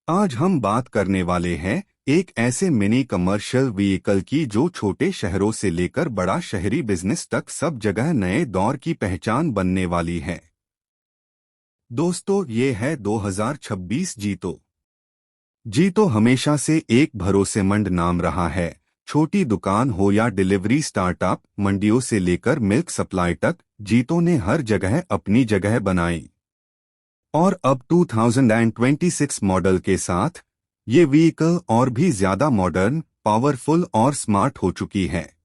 आज हम बात करने वाले हैं एक ऐसे मिनी कमर्शियल व्हीकल की जो छोटे शहरों से लेकर बड़ा शहरी बिजनेस तक सब जगह नए दौर की पहचान बनने वाली है। दोस्तों, ये है 2026 जीतो। जीतो हमेशा से एक भरोसेमंद नाम रहा है। छोटी दुकान हो या डिलीवरी स्टार्टअप, मंडियों से लेकर मिल्क सप्लाई तक, जीतो ने हर जगह अपनी जगह बनाई। और अब 2026 मॉडल के साथ ये व्हीकल और भी ज्यादा मॉडर्न, पावरफुल और स्मार्ट हो चुकी है।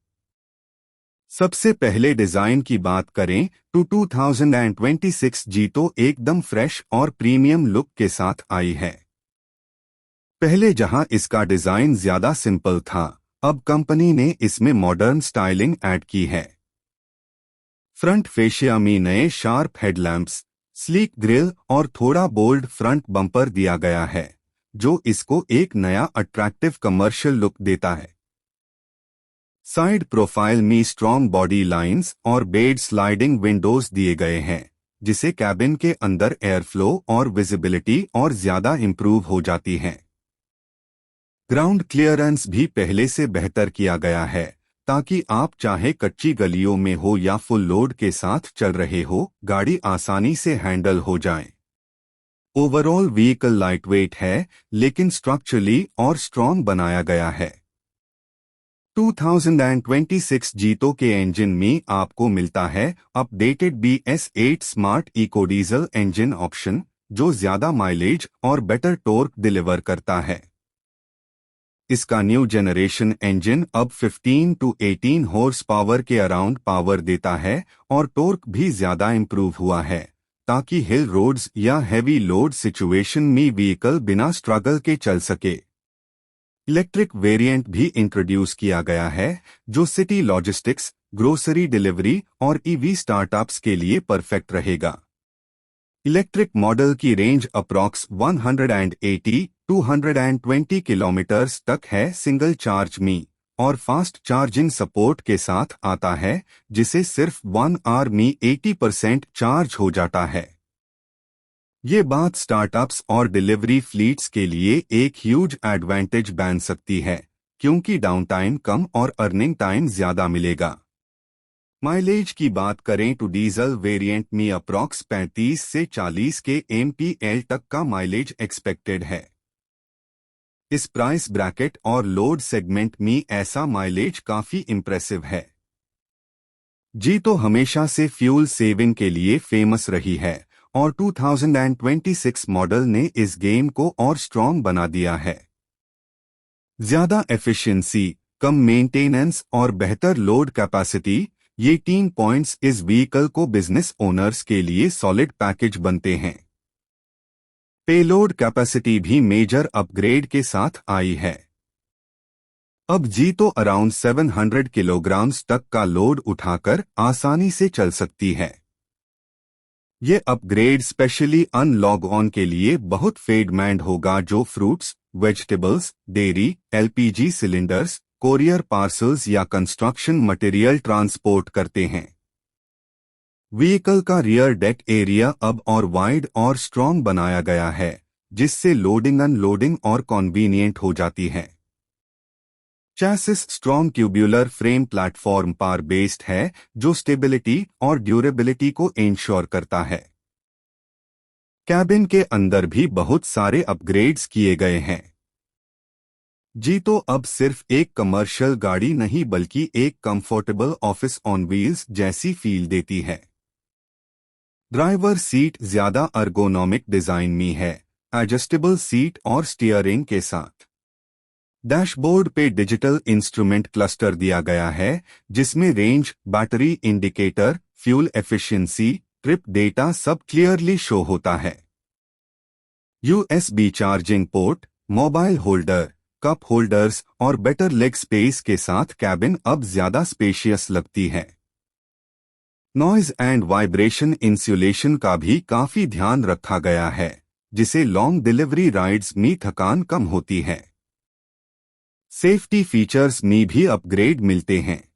सबसे पहले डिजाइन की बात करें तो 2026 जीतो एकदम फ्रेश और प्रीमियम लुक के साथ आई है। पहले जहां इसका डिजाइन ज्यादा सिंपल था, अब कंपनी ने इसमें मॉडर्न स्टाइलिंग ऐड की है। फ्रंट फेशिया में नए शार्प हेडलैम्प्स, स्लीक ग्रिल और थोड़ा बोल्ड फ्रंट बम्पर दिया गया है, जो इसको एक नया अट्रैक्टिव कमर्शियल लुक देता है। साइड प्रोफाइल में स्ट्रॉन्ग बॉडी लाइंस और बेड स्लाइडिंग विंडोज दिए गए हैं, जिसे कैबिन के अंदर एयर फ्लो और विजिबिलिटी और ज्यादा इंप्रूव हो जाती है। ग्राउंड क्लियरेंस भी पहले से बेहतर किया गया है, ताकि आप चाहे कच्ची गलियों में हो या फुल लोड के साथ चल रहे हो, गाड़ी आसानी से हैंडल हो जाए। ओवरऑल व्हीकल लाइटवेट है, लेकिन स्ट्रक्चरली और स्ट्रॉन्ग बनाया गया है। 2026 जीतो के इंजन में आपको मिलता है updated BS8 smart eco diesel engine option, जो ज्यादा माइलेज और बेटर टॉर्क डिलीवर करता है। इसका न्यू जनरेशन इंजन अब 15 to 18 हॉर्स पावर के अराउंड पावर देता है और टॉर्क भी ज्यादा इंप्रूव हुआ है, ताकि हिल रोड्स या हैवी लोड सिचुएशन में व्हीकल बिना स्ट्रगल के चल सके। इलेक्ट्रिक वेरिएंट भी इंट्रोड्यूस किया गया है, जो सिटी लॉजिस्टिक्स, ग्रोसरी डिलीवरी और EV स्टार्टअप्स के लिए परफेक्ट रहेगा। इलेक्ट्रिक मॉडल की रेंज अप्रॉक्स 180-220 किलोमीटर्स तक है सिंगल चार्ज में, और फास्ट चार्जिंग सपोर्ट के साथ आता है, जिसे सिर्फ 1 आवर में 80% चार्ज हो जाता है। ये बात स्टार्टअप्स और डिलीवरी फ्लीट्स के लिए एक ह्यूज एडवांटेज बन सकती है, क्योंकि डाउन टाइम कम और अर्निंग टाइम ज्यादा मिलेगा। माइलेज की बात करें तो डीजल वेरिएंट में अप्रॉक्स 35 से 40 के MPL तक का माइलेज एक्सपेक्टेड है। इस प्राइस ब्रैकेट और लोड सेगमेंट में ऐसा माइलेज काफी इंप्रेसिव है। जीतो हमेशा से फ्यूल सेविंग के लिए फेमस रही है, और 2026 मॉडल ने इस गेम को और स्ट्रॉन्ग बना दिया है। ज्यादा एफिशिएंसी, कम मेंटेनेंस और बेहतर लोड कैपेसिटी, ये 3 पॉइंट्स इस व्हीकल को बिजनेस ओनर्स के लिए सॉलिड पैकेज बनते हैं। पेलोड कैपेसिटी भी मेजर अपग्रेड के साथ आई है। अब जीतो अराउंड 700 किलोग्राम्स तक का लोड उठाकर आसानी से चल सकती है। ये अपग्रेड स्पेशली अनलॉग ऑन के लिए बहुत फेडमैंड होगा, जो fruits, vegetables, dairy, LPG cylinders, courier parcels या कंस्ट्रक्शन मटेरियल ट्रांसपोर्ट करते हैं। व्हीकल का रियर डेक एरिया अब और वाइड और स्ट्रॉन्ग बनाया गया है, जिससे लोडिंग अनलोडिंग और कॉन्वीनियंट हो जाती है। Chassis strong tubular frame platform पर बेस्ड है, जो स्टेबिलिटी और ड्यूरेबिलिटी को इंश्योर करता है। कैबिन के अंदर भी बहुत सारे अपग्रेड्स किए गए हैं। जीतो अब सिर्फ एक कमर्शियल गाड़ी नहीं, बल्कि एक कंफर्टेबल ऑफिस ऑन व्हील्स जैसी फील देती है। ड्राइवर सीट ज्यादा अर्गोनॉमिक डिजाइन में है, एडजस्टेबल सीट और स्टीयरिंग के साथ। डैशबोर्ड पे डिजिटल इंस्ट्रूमेंट क्लस्टर दिया गया है, जिसमें range, battery indicator, fuel efficiency, trip data सब क्लियरली शो होता है। USB charging port, mobile holder, cup holders और बेटर लेग स्पेस के साथ कैबिन अब ज्यादा स्पेशियस लगती है। नॉइज एंड वाइब्रेशन इंसुलेशन का भी काफी ध्यान रखा गया है, जिसे लॉन्ग डिलीवरी राइड्स में थकान कम होती है। सेफ्टी फीचर्स में भी अपग्रेड मिलते हैं।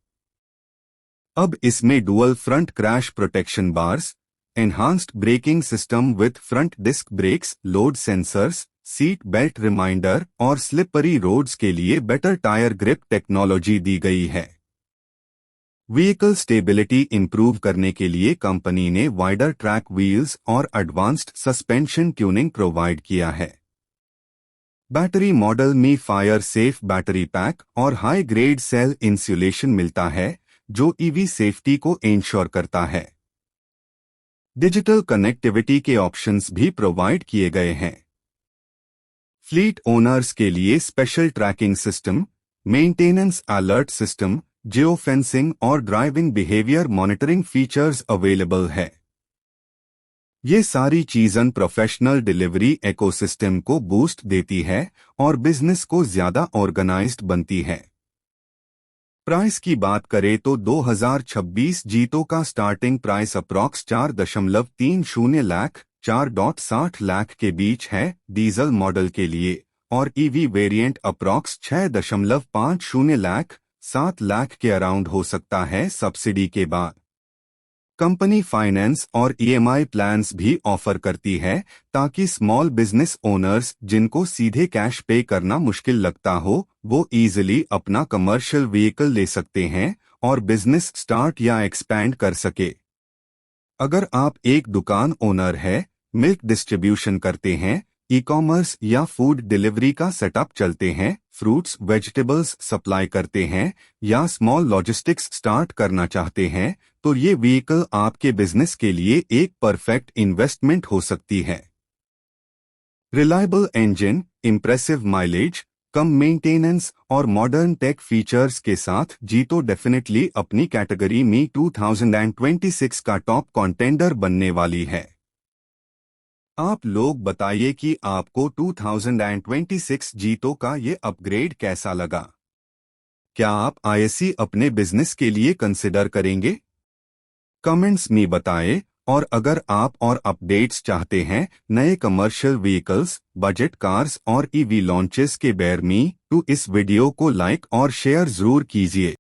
अब इसमें dual front crash protection bars, enhanced braking system with front disc brakes, load sensors, seat belt reminder और स्लिपरी रोड्स के लिए बेटर टायर ग्रिप टेक्नोलॉजी दी गई है। व्हीकल स्टेबिलिटी इंप्रूव करने के लिए कंपनी ने वाइडर ट्रैक व्हील्स और एडवांस्ड सस्पेंशन ट्यूनिंग प्रोवाइड किया है। बैटरी मॉडल में फायर सेफ बैटरी पैक और हाई ग्रेड सेल इंसुलेशन मिलता है, जो ईवी सेफ्टी को इंश्योर करता है। डिजिटल कनेक्टिविटी के ऑप्शंस भी प्रोवाइड किए गए हैं। फ्लीट ओनर्स के लिए special tracking system, maintenance alert system, geo fencing और driving behaviour monitoring features available है। ये सारी चीज़ें प्रोफेशनल डिलीवरी इकोसिस्टम को बूस्ट देती है और बिजनेस को ज्यादा ऑर्गेनाइज्ड बनती है। प्राइस की बात करें तो 2026 जीतो का starting price approx 4.30 lakh 4.60 lakh के बीच है डीजल मॉडल के लिए, और EV variant approx 6.50 lakh 7 lakh के अराउंड हो सकता है सब्सिडी के बाद। कंपनी फाइनेंस और ईएमआई प्लान्स भी ऑफर करती है ताकि स्मॉल बिजनेस ओनर्स जिनको सीधे कैश पे करना मुश्किल लगता हो, वो इजीली अपना कमर्शियल व्हीकल ले सकते हैं और बिजनेस स्टार्ट या एक्सपैंड कर सके। अगर आप एक दुकान ओनर है, मिल्क डिस्ट्रीब्यूशन करते हैं, ई कॉमर्स या फूड डिलीवरी का सेटअप चलते हैं, फ्रूट्स वेजिटेबल्स सप्लाई करते हैं या स्मॉल लॉजिस्टिक्स स्टार्ट करना चाहते हैं, तो ये व्हीकल आपके बिजनेस के लिए एक परफेक्ट इन्वेस्टमेंट हो सकती है। रिलायबल इंजन, इम्प्रेसिव माइलेज, कम मेंटेनेंस और मॉडर्न टेक फीचर्स के साथ जीतो डेफिनेटली अपनी कैटेगरी में 2026 का टॉप कॉन्टेंडर बनने वाली है। आप लोग बताइए कि आपको 2026 जीतो का ये अपग्रेड कैसा लगा? क्या आप आईएससी अपने बिजनेस के लिए कंसिडर करेंगे? कमेंट्स में बताएं, और अगर आप और अपडेट्स चाहते हैं नए कमर्शियल व्हीकल्स, बजट कार्स और ईवी लॉन्चेस के बारे में, तो इस वीडियो को लाइक और शेयर जरूर कीजिए।